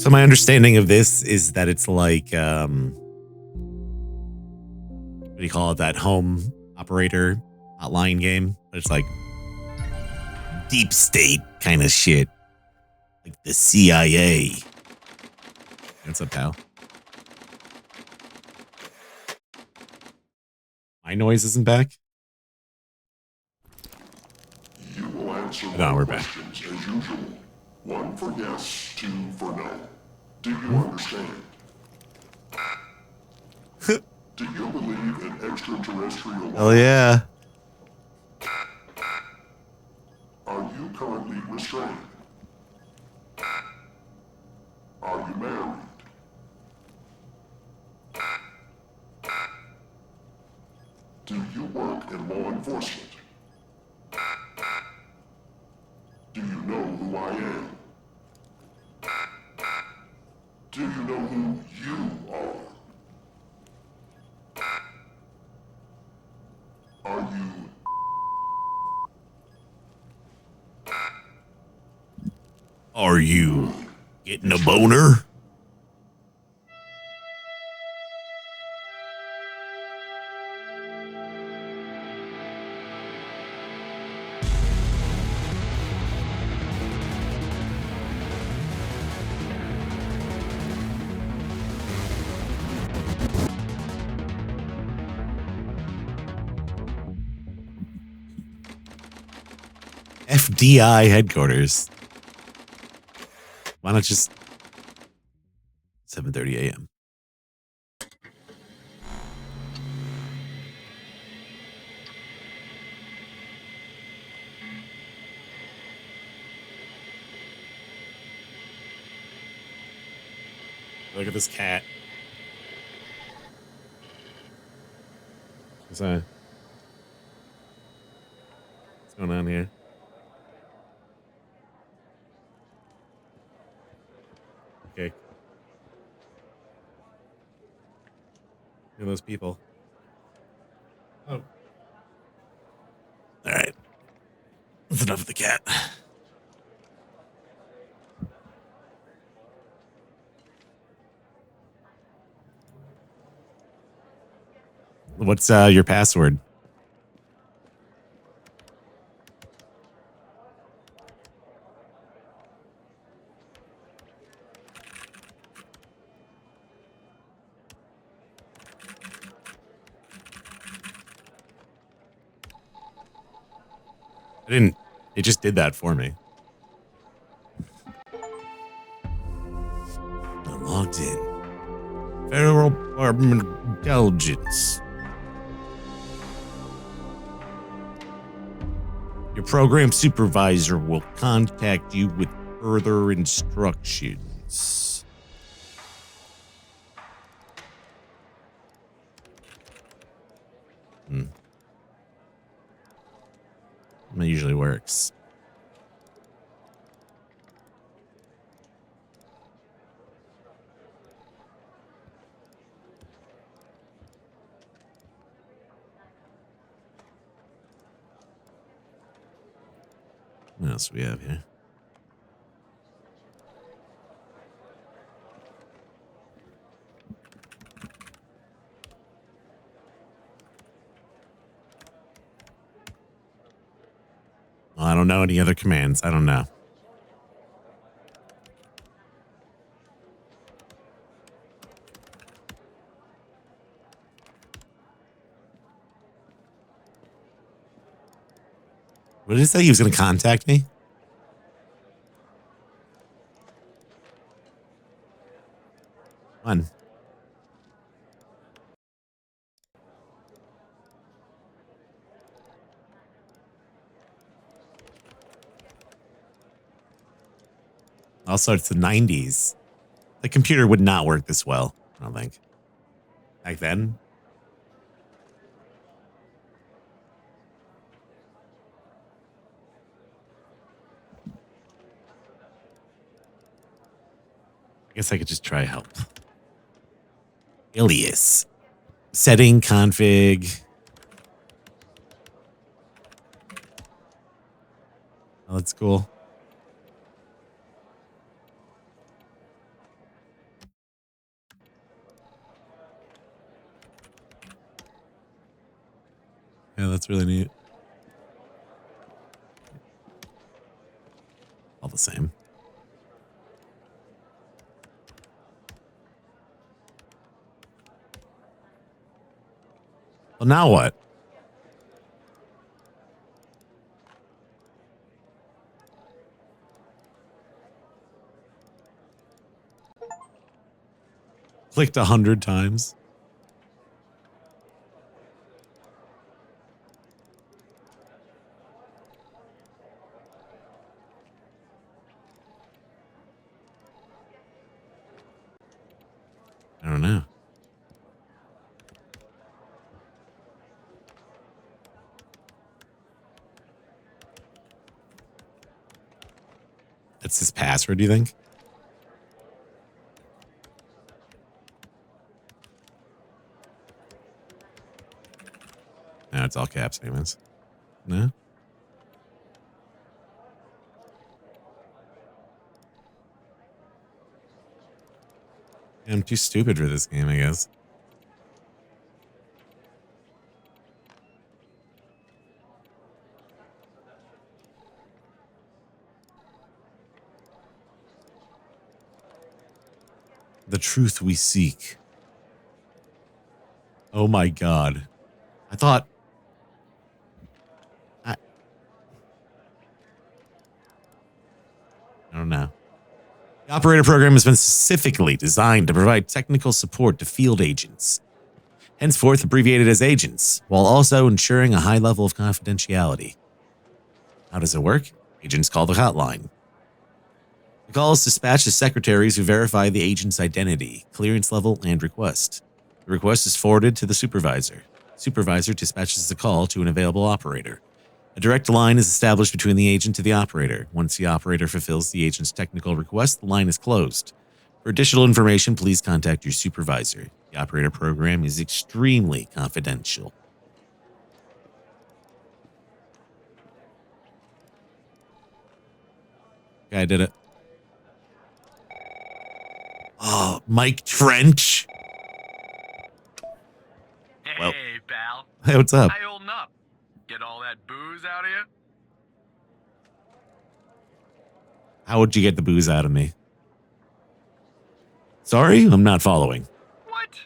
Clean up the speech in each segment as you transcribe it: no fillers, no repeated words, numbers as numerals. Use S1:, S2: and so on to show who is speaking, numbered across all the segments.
S1: So my understanding of this is that it's like, what do you call it? That home operator hotline game. But it's like deep state kind of shit. Like the CIA. What's up, pal? My noise isn't back?
S2: You will answer
S1: No, we're back.
S2: questions as usual. 1 for yes, 2 for no. Do you understand? Do you believe in extraterrestrial life?
S1: Hell yeah.
S2: Are you currently restrained? Are you married? Do you work in law enforcement? Do you know who I am? Do you know who you are? Are you...
S1: Are you getting a boner? FDI headquarters. Why not just 7:30 a.m.? Look at this cat. What's going on here? Okay. Look at those people. Oh. All right. That's enough of the cat. What's your password? I didn't. It just did that for me. I'm logged in. Federal Department of Intelligence. Your program supervisor will contact you with further instructions. That usually works. What else do we have here? Well, I don't know any other commands. I don't know. What did it say? He was going to contact me? When? Also, it's the 90s. The computer would not work this well, I don't think. Back then? I guess I could just try help. Alias. Setting config. Oh, that's cool. that's really neat. All the same. Well, now what? Clicked 100 times. I don't know. That's his password, do you think? No, it's all caps, anyways. No? Yeah, I'm too stupid for this game, I guess. The truth we seek. Oh my god. I thought... I don't know. The operator program has been specifically designed to provide technical support to field agents, henceforth abbreviated as agents, while also ensuring a high level of confidentiality. How does it work? Agents call the hotline. The call is dispatched to secretaries who verify the agent's identity, clearance level, and request. The request is forwarded to the supervisor. Supervisor dispatches the call to an available operator. A direct line is established between the agent to the operator. Once the operator fulfills the agent's technical request, the line is closed. For additional information, please contact your supervisor. The operator program is extremely confidential. Okay, I did it. Oh, Mike Trench.
S3: Hey,
S1: Well.
S3: pal.
S1: Hey, what's up?
S3: How you holding up? Get all that booze out of you?
S1: How would you get the booze out of me? Sorry, I'm not following.
S3: What?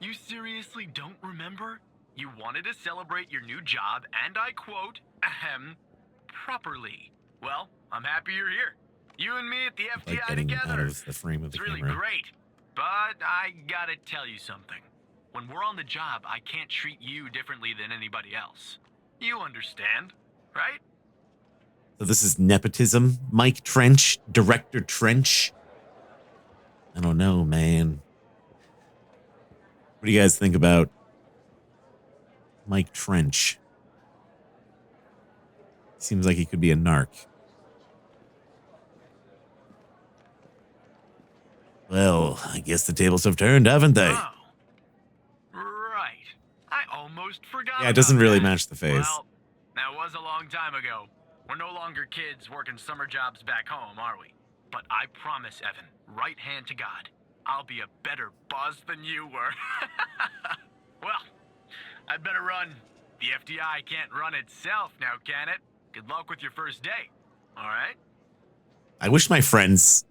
S3: You seriously don't remember? You wanted to celebrate your new job, and I quote, properly. Well, I'm happy you're here. You and me at the
S1: Like
S3: FTI
S1: getting
S3: together.
S1: out of the frame of the
S3: It's really
S1: camera.
S3: great. But I gotta tell you something. When we're on the job, I can't treat you differently than anybody else. You understand, right?
S1: So this is nepotism? Mike Trench? Director Trench? I don't know, man. What do you guys think about Mike Trench? Seems like he could be a narc. Well, I guess the tables have turned, haven't they?
S3: Oh. Right. I almost forgot.
S1: Yeah, it doesn't
S3: about
S1: really
S3: that.
S1: match the face.
S3: Well, that was a long time ago. We're no longer kids working summer jobs back home, are we? But I promise, Evan, right hand to God, I'll be a better boss than you were. Well, I'd better run. The FDI can't run itself now, can it? Good luck with your first day. All right?
S1: I wish my friends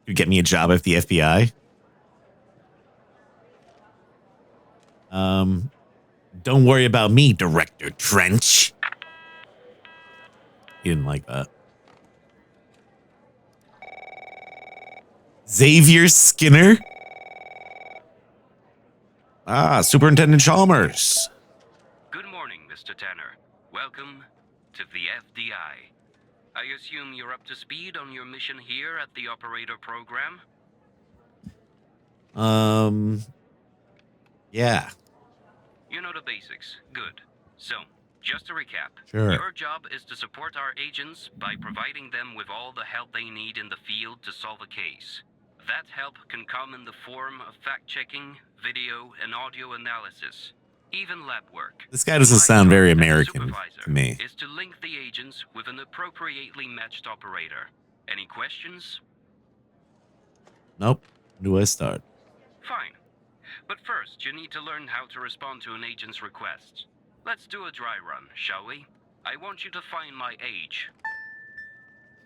S1: could get me a job at the FBI. Don't worry about me, Director Trench. He didn't like that. Xavier Skinner? Ah, Superintendent Chalmers.
S4: Good morning, Mr. Tanner. Welcome to the FDI. I assume you're up to speed on your mission here at the operator program?
S1: Yeah.
S4: You know the basics. Good. So, just to recap.
S1: Sure.
S4: Your job is to support our agents by providing them with all the help they need in the field to solve a case. That help can come in the form of fact-checking, video, and audio analysis, even lab work.
S1: This guy doesn't
S4: My
S1: sound
S4: job
S1: very
S4: as a
S1: American
S4: supervisor
S1: to me.
S4: is to link the agents with an appropriately matched operator. Any questions?
S1: Nope. Where do I start?
S4: Fine. But first, you need to learn how to respond to an agent's request. Let's do a dry run, shall we? I want you to find my age.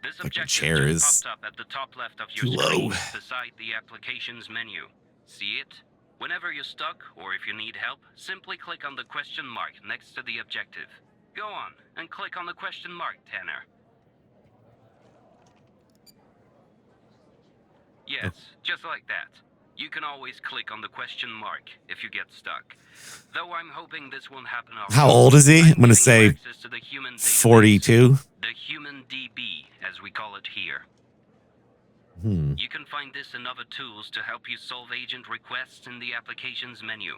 S4: This
S1: Fucking
S4: objective
S1: chair is
S4: just popped up at the top left of your
S1: too
S4: screen,
S1: low.
S4: beside the applications menu. See it? Whenever you're stuck, or if you need help, simply click on the question mark next to the objective. Go on, and click on the question mark, Tanner. Yes, just like that. You can always click on the question mark if you get stuck. Though I'm hoping this won't happen often.
S1: How old is he? I'm
S4: giving
S1: gonna
S4: you
S1: say
S4: access to the human database,
S1: 42.
S4: the human DB, as we call it here.
S1: Hmm.
S4: You can find this and other tools to help you solve agent requests in the applications menu.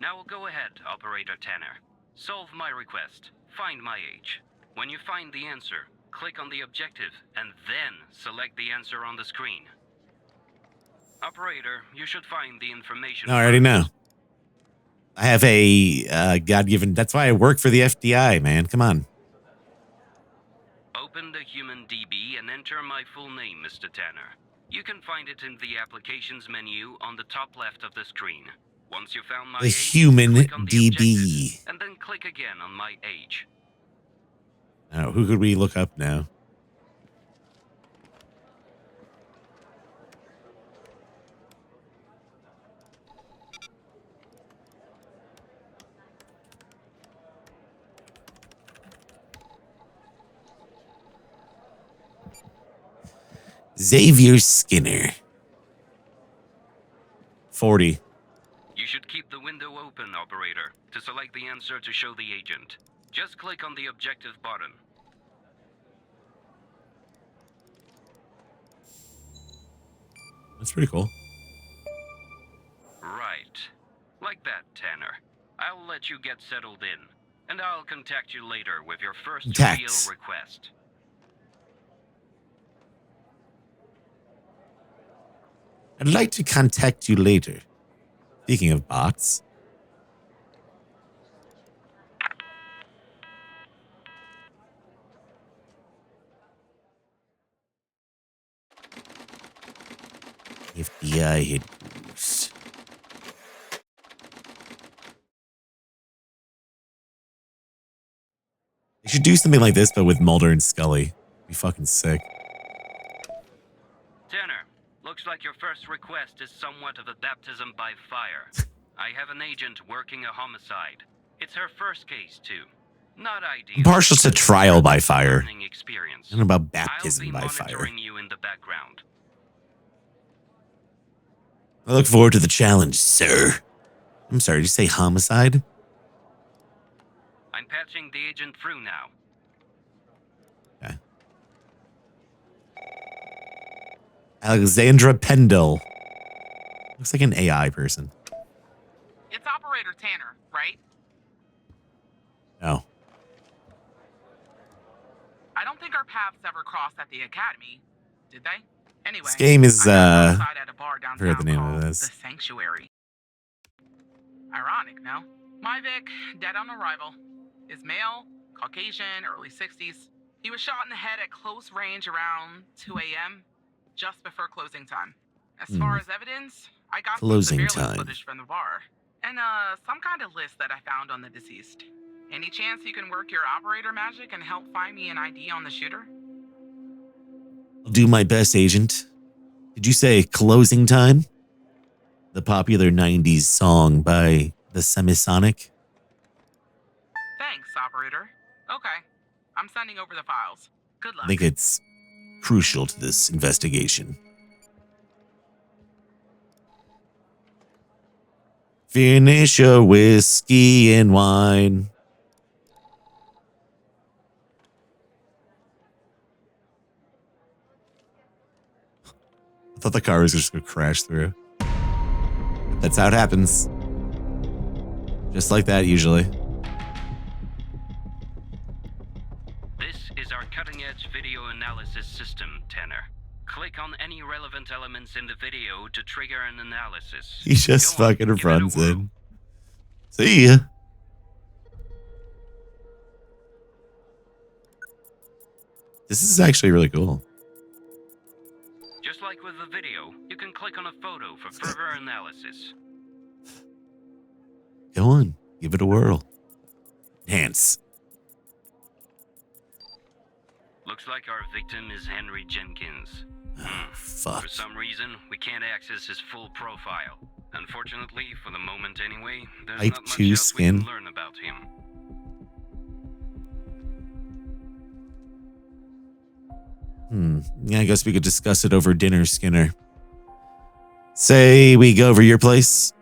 S4: Now go ahead, Operator Tanner. Solve my request. Find my age. When you find the answer, click on the objective and then select the answer on the screen. Operator, you should find the information.
S1: No, I already know. I have a God-given. That's why I work for the FDI, man. Come on.
S4: Open the human DB and enter my full name, Mr. Tanner. You can find it in the applications menu on the top left of the screen. Once you found my
S1: The
S4: age,
S1: human
S4: click on the
S1: DB.
S4: objective, and then click again on my age.
S1: Now, who could we look up now? Xavier Skinner. 40.
S4: You should keep the window open, Operator, to select the answer to show the agent. Just click on the objective button.
S1: That's pretty cool.
S4: Right. Like that, Tanner. I'll let you get settled in, and I'll contact you later with your first
S1: Contact.
S4: real request.
S1: I'd like to contact you later. Speaking of bots. FBI headquarters. They should do something like this, but with Mulder and Scully. Be fucking sick.
S4: Tanner, looks like your first request is somewhat of a baptism by fire. I have an agent working a homicide. It's her first case, too. Not ideal.
S1: I'm partial to trial by fire.
S4: Learning experience.
S1: I don't know about baptism by
S4: I'll be
S1: fire.
S4: monitoring you in the background.
S1: I look forward to the challenge, sir. I'm sorry, did you say homicide?
S4: I'm patching the agent through now.
S1: Okay. Alexandra Pendle. Looks like an AI person.
S5: It's Operator Tanner, right?
S1: No.
S5: I don't think our paths ever crossed at the academy, did they? Anyway,
S1: This game is,
S5: I'm outside at a bar
S1: I forgot the name
S5: downtown
S1: of
S5: called
S1: this.
S5: The Sanctuary. Ironic, no? My Vic, dead on arrival, is male, Caucasian, early 60s. He was shot in the head at close range around 2 a.m., just before closing time. As far as evidence, I got
S1: Closing
S5: some surveillance
S1: time.
S5: footage from the bar, and some kind of list that I found on the deceased. Any chance you can work your operator magic and help find me an ID on the shooter?
S1: I'll do my best, Agent. Did you say Closing Time? The popular 90s song by the Semisonic?
S5: Thanks, operator. Okay, I'm sending over the files. Good luck.
S1: I think it's crucial to this investigation. Finish your whiskey and wine. I thought the car was just going to crash through. That's how it happens. Just like that, usually.
S4: This is our cutting-edge video analysis system, Tanner. Click on any relevant elements in the video to trigger an analysis.
S1: He just
S4: Go on,
S1: fucking
S4: give it a
S1: runs
S4: whirl.
S1: in. See ya. This is actually really cool.
S4: Just like with the video, you can click on a photo for further analysis.
S1: Go on, give it a whirl. Enhance.
S4: Looks like our victim is Henry Jenkins.
S1: Oh, fuck.
S4: For some reason, we can't access his full profile. Unfortunately, for the moment anyway, there's
S1: Type
S4: not much
S1: 2
S4: else
S1: skin.
S4: we can learn about him.
S1: Yeah, I guess we could discuss it over dinner, Skinner. Say we go over your place.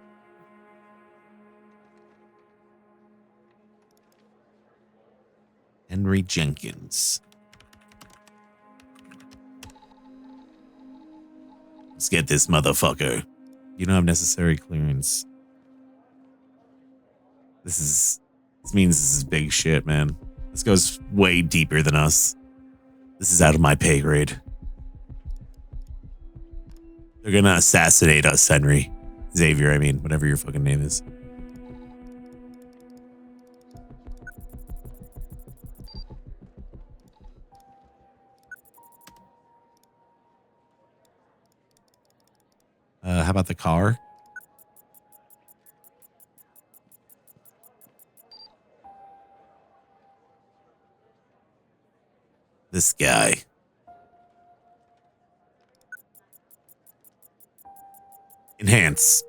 S1: Henry Jenkins. Let's get this motherfucker. You don't have necessary clearance. This means this is big shit, man. This goes way deeper than us. This is out of my pay grade. They're gonna assassinate us, Henry. Xavier, I mean, whatever your fucking name is. How about the car? This guy. Enhance.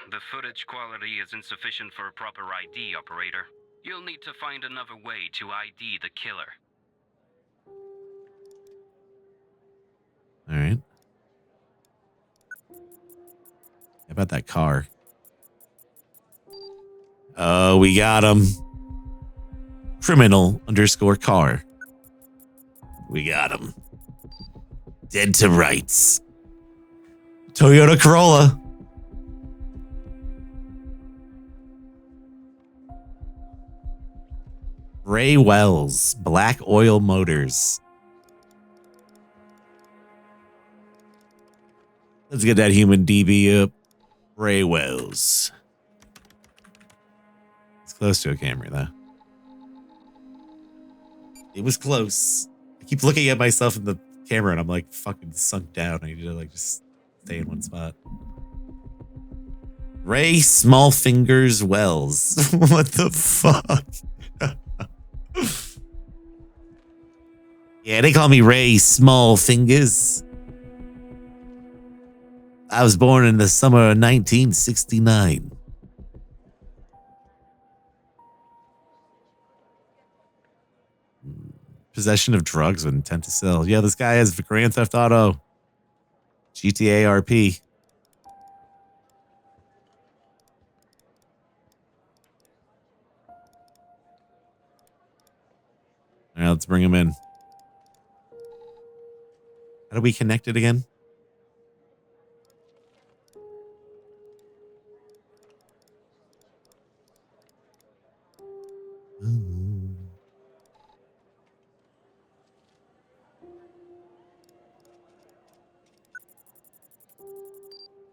S4: The footage quality is insufficient for a proper ID, operator. You'll need to find another way to ID the killer.
S1: All right. How about that car? Oh, we got him. Criminal_car. We got him. Dead to rights. Toyota Corolla. Ray Wells, Black Oil Motors. Let's get that human DB up. Ray Wells. It's close to a camera, though. It was close. I keep looking at myself in the camera and I'm like fucking sunk down. I need to like just stay in one spot. Ray Smallfingers Wells. What the fuck? Yeah, they call me Ray Smallfingers. I was born in the summer of 1969. Possession of drugs with intent to sell. Yeah, this guy has Grand Theft Auto. GTA RP. All right, let's bring him in. How do we connect it again?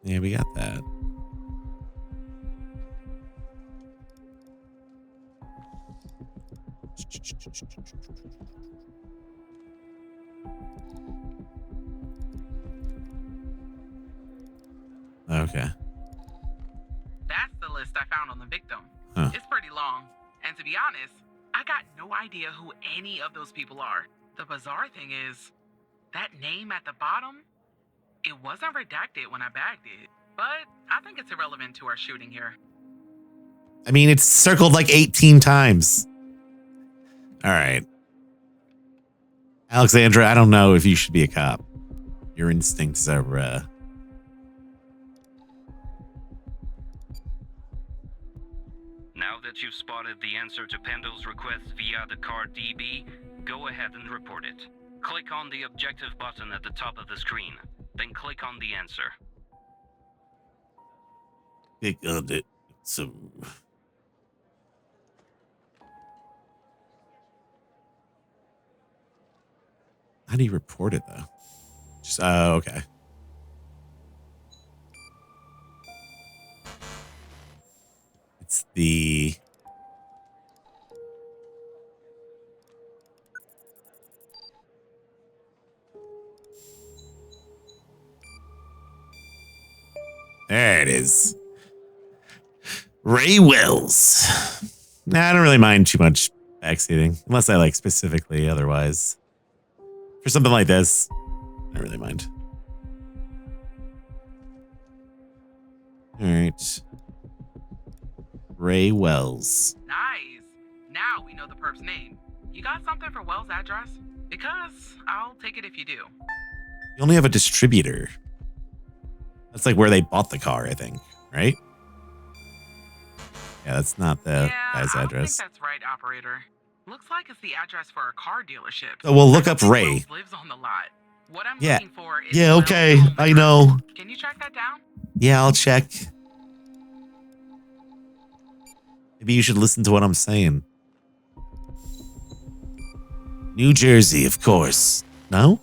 S1: Yeah, we got that. Okay.
S5: That's the list I found on the victim.
S1: Huh.
S5: It's pretty long. And to be honest, I got no idea who any of those people are. The bizarre thing is, that name at the bottom, it wasn't redacted when I bagged it. But I think it's irrelevant to our shooting here.
S1: I mean, it's circled like 18 times. All right. Alexandra, I don't know if you should be a cop. Your instincts are,
S4: Now that you've spotted the answer to Pendo's request via the card DB, go ahead and report it. Click on the objective button at the top of the screen, then click on the answer.
S1: Click on it. So... How do you report it, though? Just, oh, okay. It's the... There it is. Ray Wells. Nah, I don't really mind too much backseating, unless I like specifically. Otherwise, for something like this, I don't really mind. All right. Ray Wells.
S5: Nice. Now we know the perp's name. You got something for Wells' address? Because I'll take it if you do.
S1: You only have a distributor. That's like where they bought the car, I think, right? Yeah, that's not the guy's
S5: I
S1: address.
S5: don't think that's right, operator. Looks like it's the address for a car dealership.
S1: So we'll look
S5: I
S1: up
S5: don't think
S1: Ray.
S5: Wells lives on the lot. What I'm
S1: Yeah.
S5: looking for is
S1: Yeah,
S5: Wells'
S1: okay.
S5: home
S1: I
S5: address.
S1: know.
S5: Can you track that down?
S1: Yeah, I'll check. Maybe you should listen to what I'm saying. New Jersey, of course. No?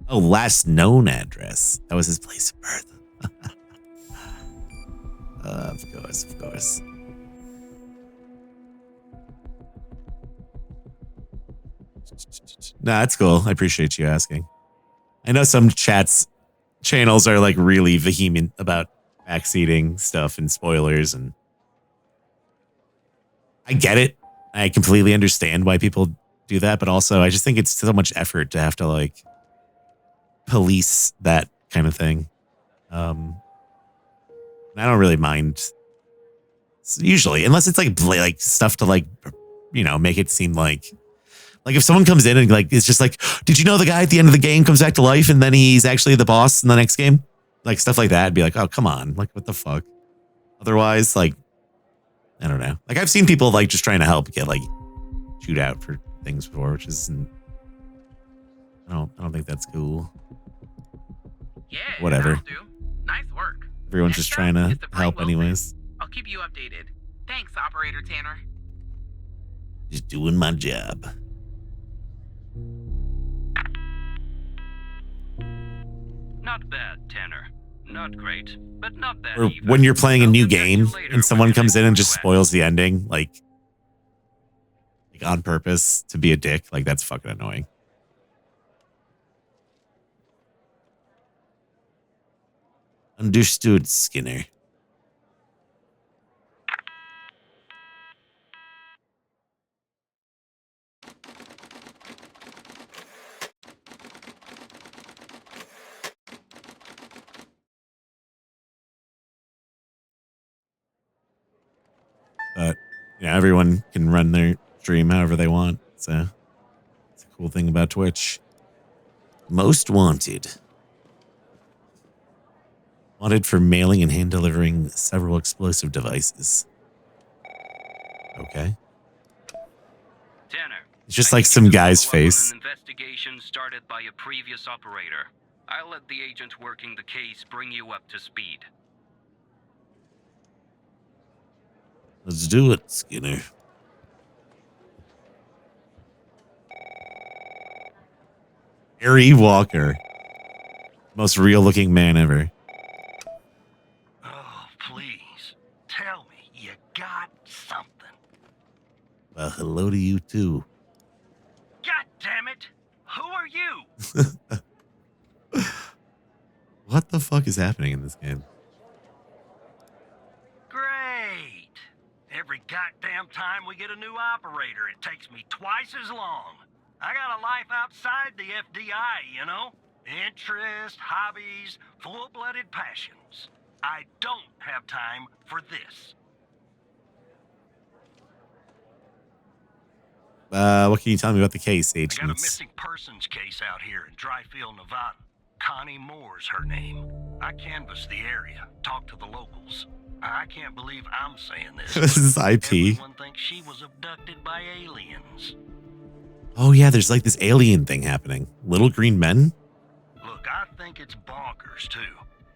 S1: Oh, last known address. That was his place of birth. Of course, of course. Nah, that's cool. I appreciate you asking. I know some channels are like really vehement about backseating stuff and spoilers, and I get it. I completely understand why people do that, but also I just think it's so much effort to have to like police that kind of thing. I don't really mind usually, unless it's like stuff to like, you know, make it seem like if someone comes in and like it's just like, did you know the guy at the end of the game comes back to life and then he's actually the boss in the next game? Like stuff like that. I'd be like, oh, come on. Like, what the fuck? Otherwise, like, I don't know. Like I've seen people like just trying to help get like shoot out for things before, which isn't, I don't think that's cool.
S5: Yeah,
S1: Whatever.
S5: that'll do. Nice work.
S1: Everyone's
S5: Next
S1: just
S5: up
S1: trying to
S5: is the Frank
S1: help
S5: Wilson.
S1: anyways.
S5: I'll keep you updated. Thanks, Operator Tanner.
S1: Just doing my job.
S4: Not bad, Tanner. Not great, but not bad
S1: Or
S4: either.
S1: when you're playing a
S4: I'll
S1: new
S4: get back to you
S1: game
S4: later
S1: and someone
S4: with your
S1: comes in and
S4: next
S1: just
S4: request.
S1: spoils the ending, like on purpose to be a dick, like that's fucking annoying. Understood, Skinner. But you know, everyone can run their stream however they want. So it's a cool thing about Twitch. Most wanted. Wanted for mailing and hand delivering several explosive devices. Okay.
S4: Tanner.
S1: It's just
S4: I
S1: like
S4: need
S1: some
S4: you to
S1: guy's
S4: follow up on
S1: face.
S4: An investigation started by a previous operator. I'll let the agent working the case bring you up to speed.
S1: Let's do it, Skinner. Harry Walker. Most real looking man ever.
S6: Oh, please. Tell me you got something.
S1: Well, hello to you too.
S6: God damn it! Who are you?
S1: What the fuck is happening in this game?
S6: Great. Every goddamn time we get a new operator, it takes me twice as long. I got a life outside the FDI, you know? Interests, hobbies, full-blooded passions. I don't have time for this.
S1: What can you tell me about the case,
S6: I got a
S1: agents?
S6: missing persons case out here in Dryfield, Nevada. Connie Moore's her name. I canvassed the area, talked to the locals. I can't believe I'm saying this.
S1: This is
S6: but
S1: IP.
S6: Everyone thinks she was abducted by aliens.
S1: Oh yeah, there's like this alien thing happening. Little green men?
S6: Look, I think it's bonkers, too.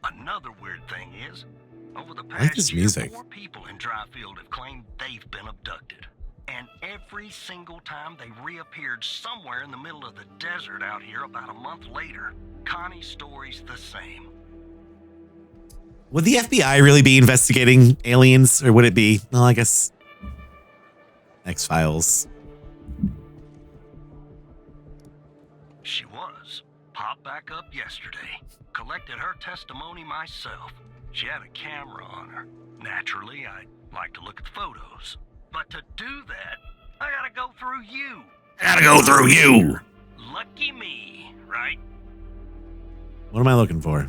S6: Another weird thing is, over the
S1: I like
S6: past
S1: this
S6: year,
S1: music.
S6: 4 people in Dryfield have claimed they've been abducted. And every single time they reappeared somewhere in the middle of the desert out here about a month later. Connie's story's the same.
S1: Would the FBI really be investigating aliens, or would it be, well, I guess X-Files?
S6: She was. Popped back up yesterday. Collected her testimony myself. She had a camera on her. Naturally, I like to look at the photos. But to do that, I gotta go through you.
S1: I gotta go through you.
S6: Lucky me, right?
S1: What am I looking for?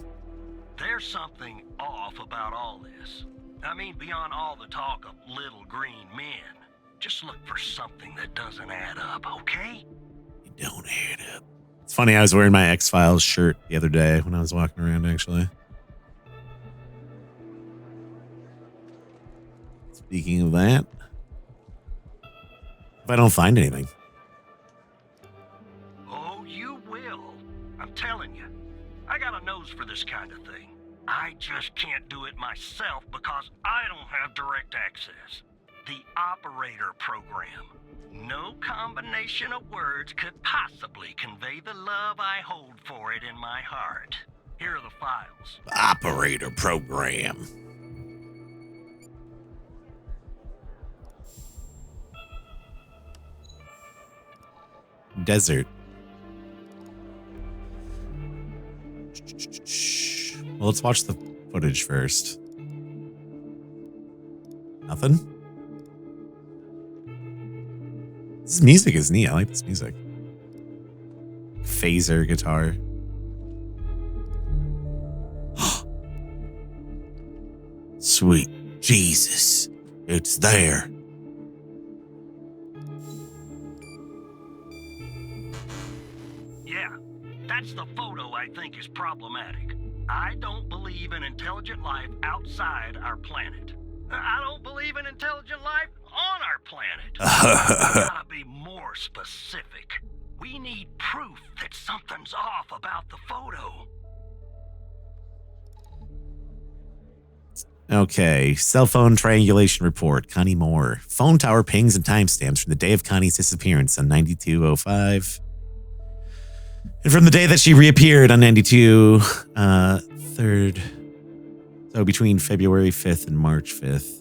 S6: There's something off about all this. I mean, beyond all the talk of little green men. Just look for something that doesn't add up, okay?
S1: You don't add up. It's funny, I was wearing my X-Files shirt the other day when I was walking around, actually. Speaking of that, if I don't find anything.
S6: Oh, you will. I'm telling you. I got a nose for this kind of thing. I just can't do it myself because I don't have direct access. The operator program. No combination of words could possibly convey the love I hold for it in my heart. Here are the files.
S1: Operator program. Desert. Well, let's watch the footage first. Nothing? This music is neat. I like this music. Phaser guitar. Sweet Jesus. It's there.
S6: Yeah, that's the photo I think is problematic. I don't believe in intelligent life outside our planet. I don't believe in intelligent life on our planet. We gotta be more specific. We need proof that something's off about the photo.
S1: Okay, cell phone triangulation report. Connie Moore. Phone tower pings and timestamps from the day of Connie's disappearance on 9205. And from the day that she reappeared on 92, 3rd. So between February 5th and March 5th.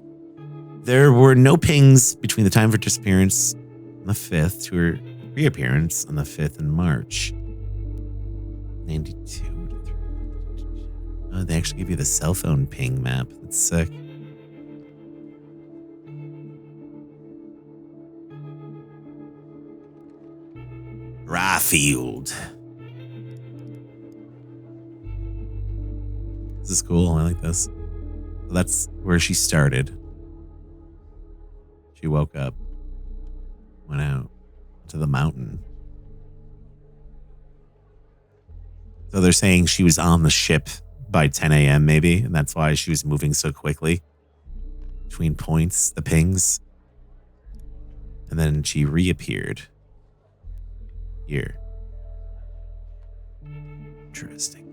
S1: There were no pings between the time of her disappearance on the 5th to her reappearance on the 5th in March. 92. Oh, they actually give you the cell phone ping map. That's sick. Ryfield. This is cool. I like this. So that's where she started. She woke up, went out to the mountain. So they're saying she was on the ship by 10 a.m. maybe, and that's why she was moving so quickly between points, the pings. And then she reappeared here. Interesting.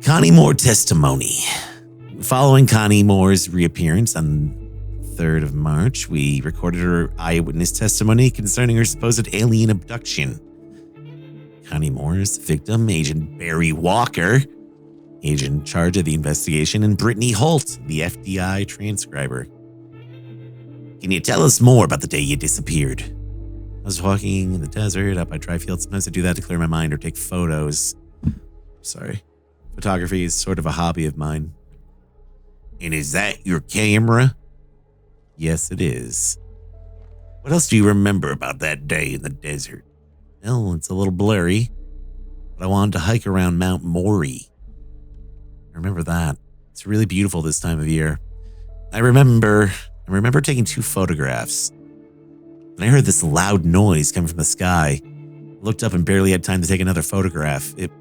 S1: Connie Moore testimony. Following Connie Moore's reappearance on 3rd of March, we recorded her eyewitness testimony concerning her supposed alien abduction. Connie Moore's victim, Agent Barry Walker, agent in charge of the investigation, and Brittany Holt, the FDI transcriber. Can you tell us more about the day you disappeared? I was walking in the desert up by Tri-Field. Sometimes I do that to clear my mind or take photos. Sorry. Photography is sort of a hobby of mine. And is that your camera? Yes, it is. What else do you remember about that day in the desert? Well, it's a little blurry, but I wanted to hike around Mount Maury. I remember that. It's really beautiful this time of year. I remember taking 2 photographs. And I heard this loud noise coming from the sky. I looked up and barely had time to take another photograph. It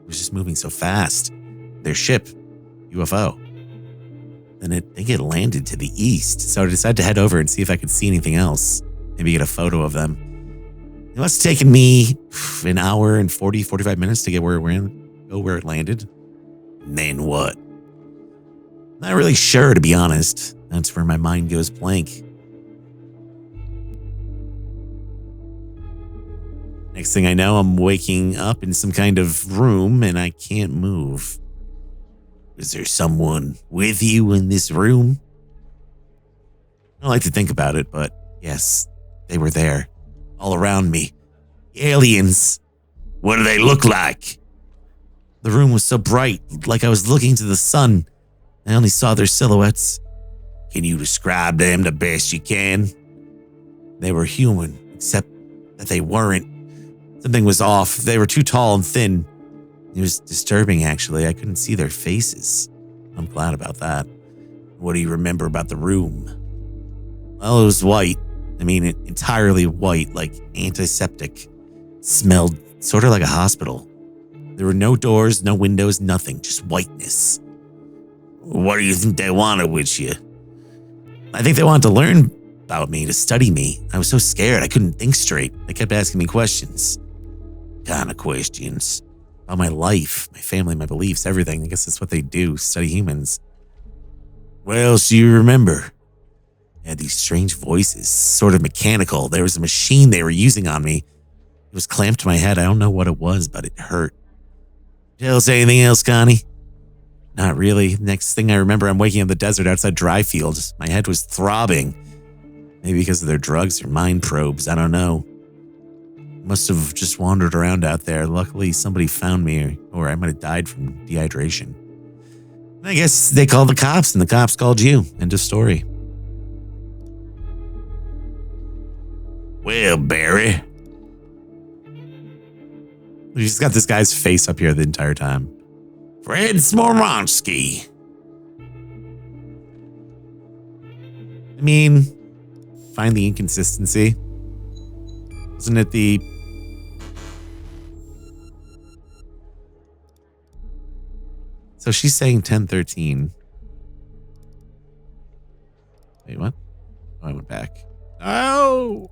S1: was just moving so fast. Their ship, UFO. And I think it landed to the east. So I decided to head over and see if I could see anything else. Maybe get a photo of them. It must have taken me an hour and 45 minutes to get where it landed. And then what? Not really sure, to be honest. That's where my mind goes blank. Next thing I know, I'm waking up in some kind of room and I can't move. Is there someone with you in this room? I don't like to think about it, but yes, they were there. All around me. Aliens. What do they look like? The room was so bright, like I was looking to the sun. I only saw their silhouettes. Can you describe them the best you can? They were human, except that they weren't. Something was off. They were too tall and thin. It was disturbing, actually. I couldn't see their faces. I'm glad about that. What do you remember about the room? Well, it was white. I mean, entirely white, like antiseptic. Smelled sort of like a hospital. There were no doors, no windows, nothing, just whiteness. What do you think they wanted with you? I think they wanted to learn about me, to study me. I was so scared, I couldn't think straight. They kept asking me questions. Kind of questions. About my life, my family, my beliefs, everything. I guess that's what they do, study humans. What else do you remember? They had these strange voices, sort of mechanical. There was a machine they were using on me. It was clamped to my head. I don't know what it was, but it hurt. Tell us anything else, Connie? Not really. Next thing I remember, I'm waking up in the desert outside Dryfield. My head was throbbing. Maybe because of their drugs or mind probes. I don't know. Must have just wandered around out there. Luckily, somebody found me, or I might have died from dehydration. I guess they called the cops, and the cops called you. End of story. Well, Barry. He's got this guy's face up here the entire time. Fred Smoronsky. I mean, find the inconsistency. Wasn't it the... So she's saying 1013. Wait, what? Oh, I went back. Oh!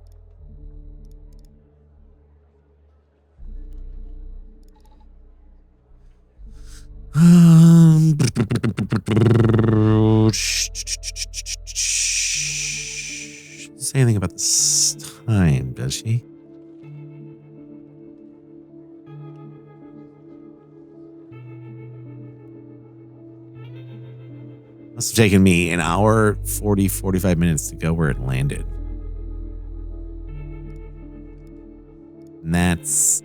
S1: She doesn't say anything about this time, does she? Must have taken me an hour, 45 minutes to go where it landed. And that's...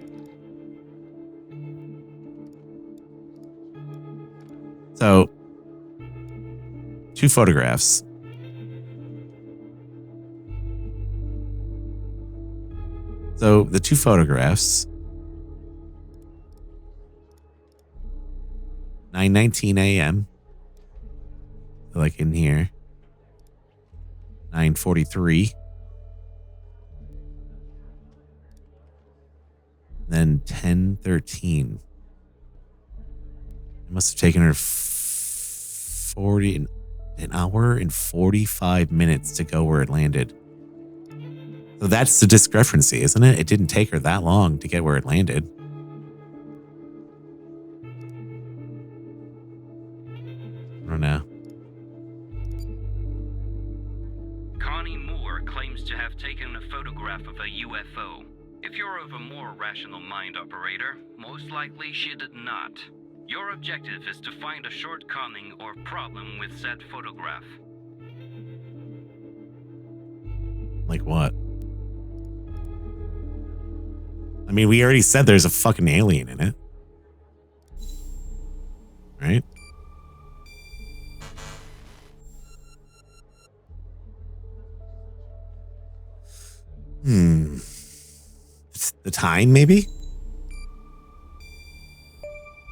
S1: So, 2 photographs. So, the 2 photographs. 9:19 a.m. Like in here. 9:43. Then 10:13. It must have taken her an hour and 45 minutes to go where it landed. So that's the discrepancy, isn't it? It didn't take her that long to get where it landed. I don't know.
S4: Connie Moore claims to have taken a photograph of a UFO. If you're of a more rational mind, operator, most likely she did not. Your objective is to find a shortcoming or problem with said photograph.
S1: Like what? I mean, we already said there's a fucking alien in it. Right? It's the time, maybe?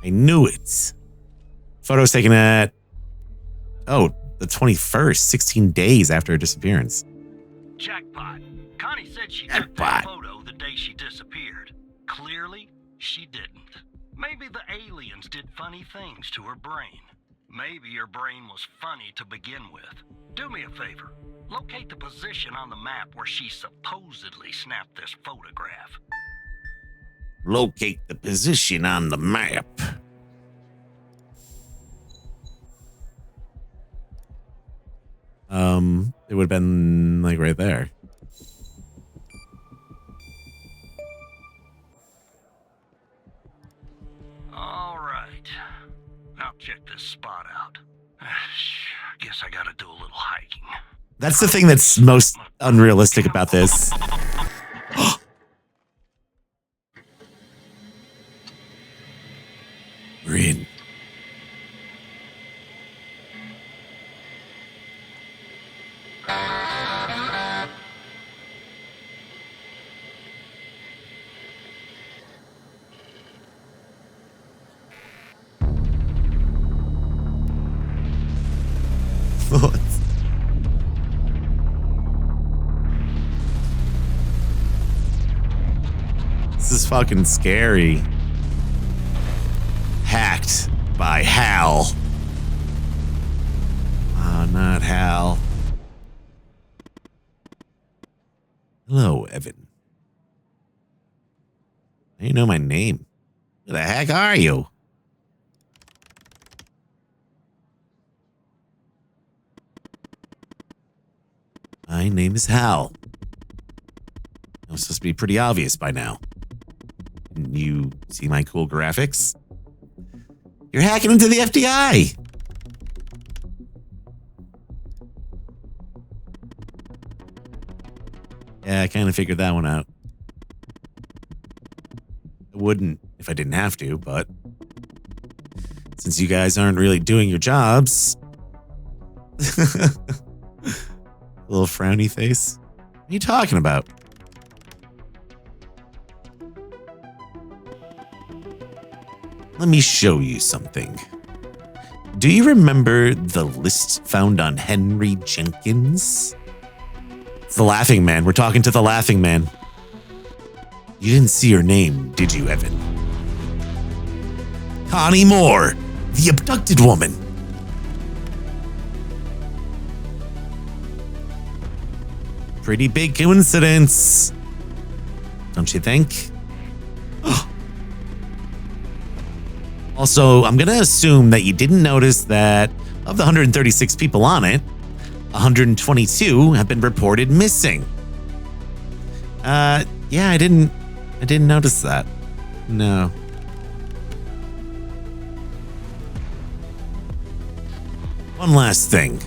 S1: I knew it. Photos taken at... Oh, the 21st, 16 days after her disappearance.
S6: Jackpot. Connie said she took that photo the day she disappeared. Clearly, she didn't. Maybe the aliens did funny things to her brain. Maybe her brain was funny to begin with. Do me a favor. Locate the position on the map where she supposedly snapped this photograph.
S1: Locate the position on the map. It would have been like right there.
S6: All right. I'll check this spot out. Guess I gotta do a little hiking.
S1: That's the thing that's most unrealistic about this. This is fucking scary. Hacked by Hal. Oh, not Hal. Hello, Evan. You know my name. Who the heck are you? My name is Hal. That was supposed to be pretty obvious by now. You see my cool graphics? You're hacking into the FDI. Yeah, I kind of figured that one out. I wouldn't if I didn't have to, but since you guys aren't really doing your jobs. Little frowny face. What are you talking about? Let me show you something. Do you remember the list found on Henry Jenkins? It's the Laughing Man. We're talking to the Laughing Man. You didn't see her name, did you, Evan? Connie Moore, the abducted woman. Pretty big coincidence, don't you think? Also, I'm going to assume that you didn't notice that of the 136 people on it, 122 have been reported missing. Yeah, I didn't notice that. No. One last thing.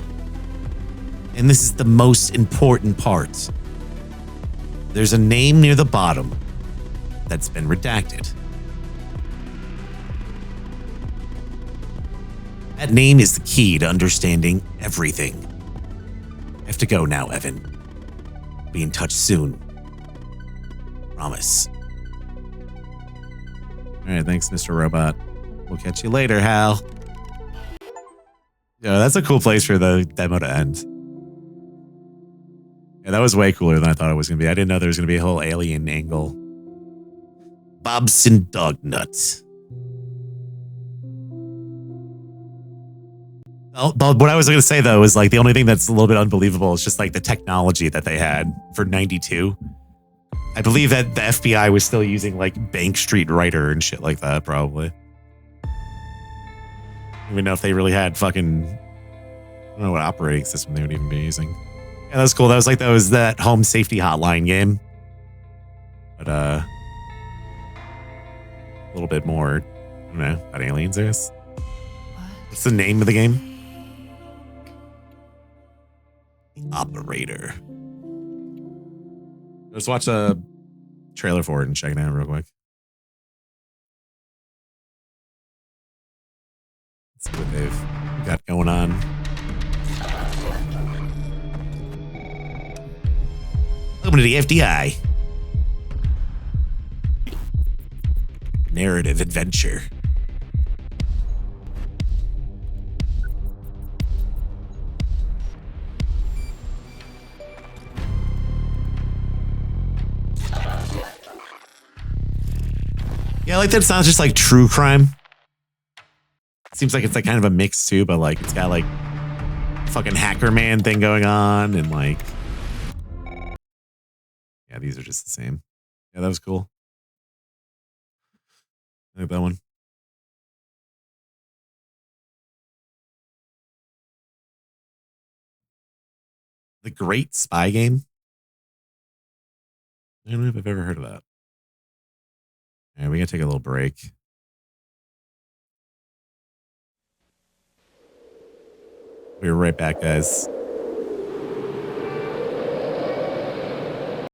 S1: And this is the most important part. There's a name near the bottom that's been redacted. That name is the key to understanding everything. I have to go now, Evan. Be in touch soon. Promise. All right, thanks, Mr. Robot. We'll catch you later, Hal. Yeah, that's a cool place for the demo to end. Yeah, that was way cooler than I thought it was going to be. I didn't know there was going to be a whole alien angle. Bobson Dognut. Oh, but what I was going to say, though, is like the only thing that's a little bit unbelievable is just like the technology that they had for 92. I believe that the FBI was still using like Bank Street Writer and shit like that, probably. I don't even know if they really had fucking, I don't know what operating system they would even be using. Yeah, that was cool. That was that home safety hotline game. But a little bit more, I don't know, about aliens, I guess. What's the name of the game? Operator. Let's watch a trailer for it and check it out real quick. Let's see what they've got going on. Welcome to the FDI. Narrative adventure. Yeah, like that sounds just like true crime. Seems like it's like kind of a mix too, but like it's got like fucking hacker man thing going on and like, yeah, these are just the same. Yeah, that was cool. I like that one. The Great Spy Game. I don't know if I've ever heard of that. All right, we gotta take a little break. We'll be right back, guys.